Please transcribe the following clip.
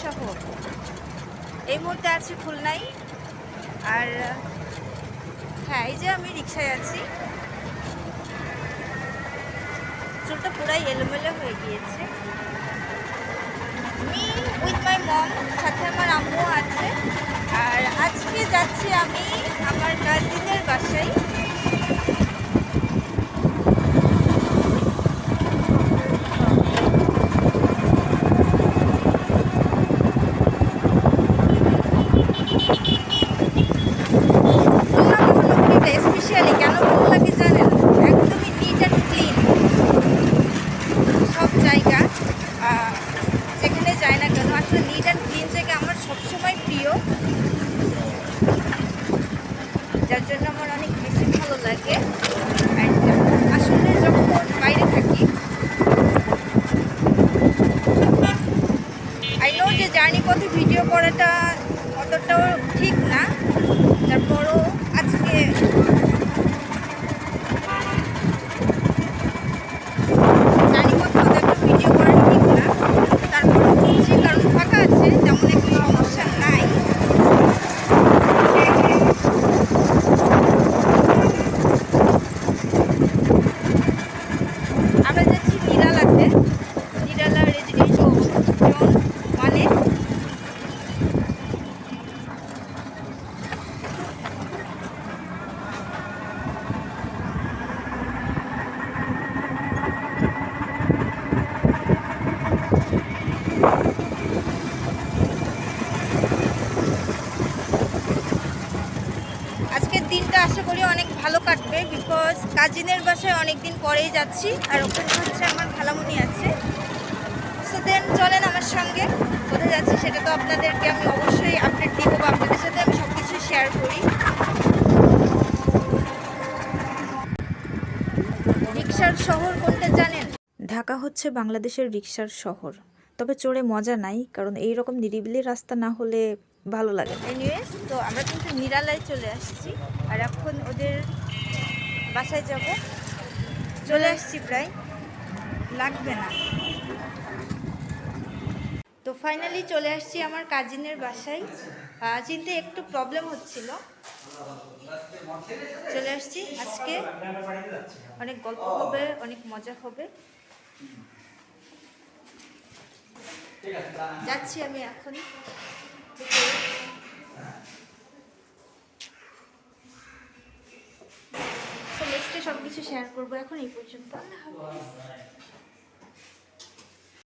শহর। এই মুহূর্তে আছি খুলনায়। আর হ্যাঁ, এই যে আমি রিক্সায় আছি। চুলটা পুরাই এলোমেলো হয়ে গিয়েছে। আমি উইথ মাই মম, সাথে আমার আম্মু আছে। আর আজকে যাচ্ছি আমি আমার কাজিনের বাসায়। স্পেশালি কেন ভালো লাগে জানেন? একদমই নিট অ্যান্ড ক্লিন। সব জায়গা যেখানে যায় না কেন, আসলে নিট অ্যান্ড ক্লিন জায়গা আমার সবসময় প্রিয়, যার জন্য আমার অনেক বেশি ভালো লাগে। অ্যান্ড আসলে যখন বাইরে থাকি, আই নো যে জার্নি পথে ভিডিও করাটা অতটাও ঠিক না, তারপরও আজকে জার্নি পথে অত একটা ভিডিও করা ঠিক না, তারপরও করছি কারণ ফাঁকা আছে, তেমন একটা সমস্যা নাই। আমরা যাচ্ছি নিরালাতে, নিরালা রেজিডেন্সিয়াল জোন মানে। আজকের দিনটা আশা করি অনেক ভালো কাটবে, বিকজ কাজিনের বাসায় অনেক দিন পরেই যাচ্ছি। আর ওখানে হচ্ছে আমার খালামুনি আছে। সো দেন চলেন আমার সঙ্গে। কোথায় যাচ্ছি সেটা তো আপনাদেরকে আমি অবশ্যই আপডেট দিব, বা আপনাদের সাথে আমি সব কিছু শেয়ার করি। রিক্সার শহর কোনটা জানেন? ঢাকা হচ্ছে বাংলাদেশের রিক্সার শহর। তবে চড়ে মজা নাই, কারণ এই রকম নিরিবিলি রাস্তা না হলে ভালো লাগে না। এনিওয়েজ, তো আমরা কিন্তু নিরালায় চলে আসছি। আর এখন ওদের বাসায় যাব। চলে আসছি, প্রায় লাগবে না। তো ফাইনালি চলে আসছি আমার কাজিনের বাসায়। চিনতে একটু প্রবলেম হচ্ছিল। চলে আসছি। আজকে অনেক গল্প হবে, অনেক মজা হবে। যাচ্ছি আমি এখন। নেক্সটে সব কিছু শেয়ার করবো। এখন এই পর্যন্ত। আল্লাহ হাফেজ।